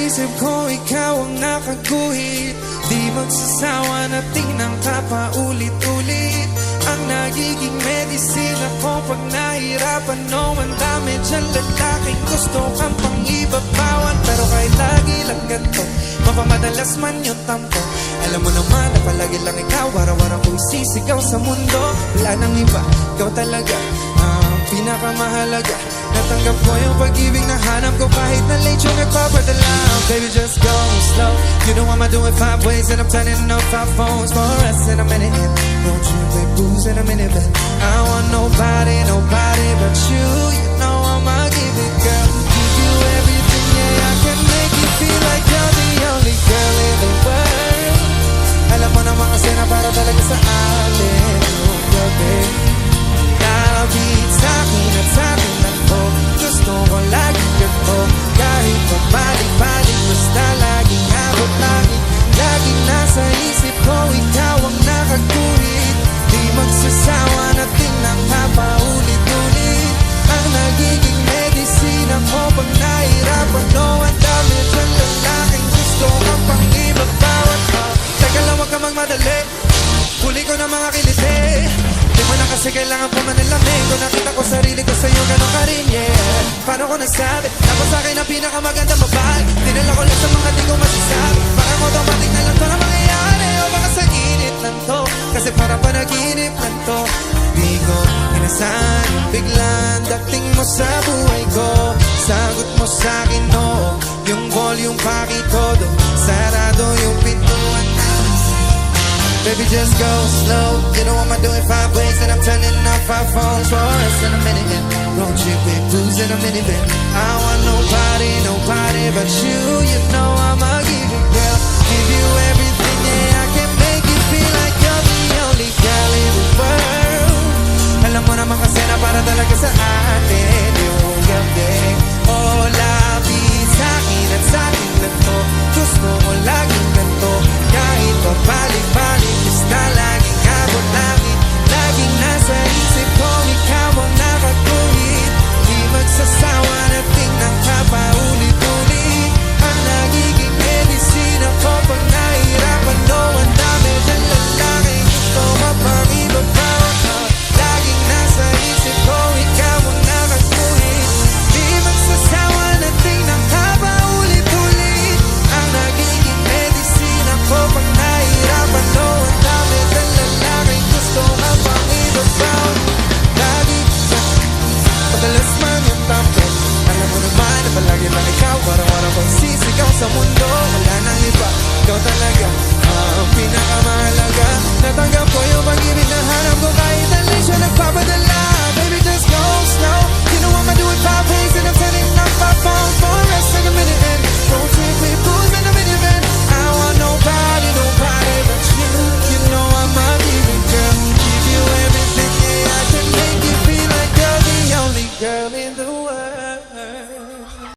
isip ko ikaw ang nakaguhit. Di magsasawa na tingnan ka pa ulit-ulit. Ang nagiging medisina ko pag nahirapan. No, ang dami dyan lalaking gusto kang pangibabawan. Pero kahit lagi lang ganito, mapamadalas man yung tampo. Alam mo naman na palagi lang ikaw, araw-araw ko isisigaw sa mundo. Wala nang iba, ikaw talaga ang pinakamahalaga. Natanggap ko yung pag-ibig na hanap ko kahit na late yung nagpapadala. Baby, just go slow. You know I'ma do it 5 ways and I'm turning off 5 phones for us in a minute. Won't you play booze in a minivan? I want nobody, nobody but you. You know I'ma give it, girl. Give you everything, yeah. I can make you feel like you're the only girl in the world. Alam mo naman kasi na para talaga sa atin. Oh, girl, babe. Nakabit sa'kin at sa'kin ako. Gusto ko lagi ganito. Kahit pabalik-balik, basta laging abot langit. Laging nasa isip ko, ikaw ang nakaguhit. Di magsasawa na tingnan ka pa ulit-ulit. Ang nagiging medisina ko pag nahirapan. No, ang dami dyan lalaking gusto kang pang-ibabawan. Teka lang, wag ka magmadali. Huli ko na mga kiliti. Di mo na kasi kailangan pa manilamig. Kung nakita ko sarili ko sa'yo, gano'n ka rin, yeah. Paano ko nasabi? Tapos sa'kin ang pinakamagandang babae. Dinala ko lang sa mga di ko masasabi. Parang automatic na lang to na mangyayari. O baka sa init lang to, kasi parang panaginip lang to. Di ko inasahan yung biglang dating mo sa buhay ko. Sagot mo sa'kin, no. Yung volume pakitodo. Sarado yung pintuan na. Baby, just go slow. You know I'ma do it 5 ways and I'm turning off 5 phones for us in a minute. Road trip with booze in a minivan. I want nobody, nobody but you. You know I'ma give you, girl. Give you everything, yeah. I can make you feel like you're the only girl in the world. Alam mo naman kasi na para talaga sa atin.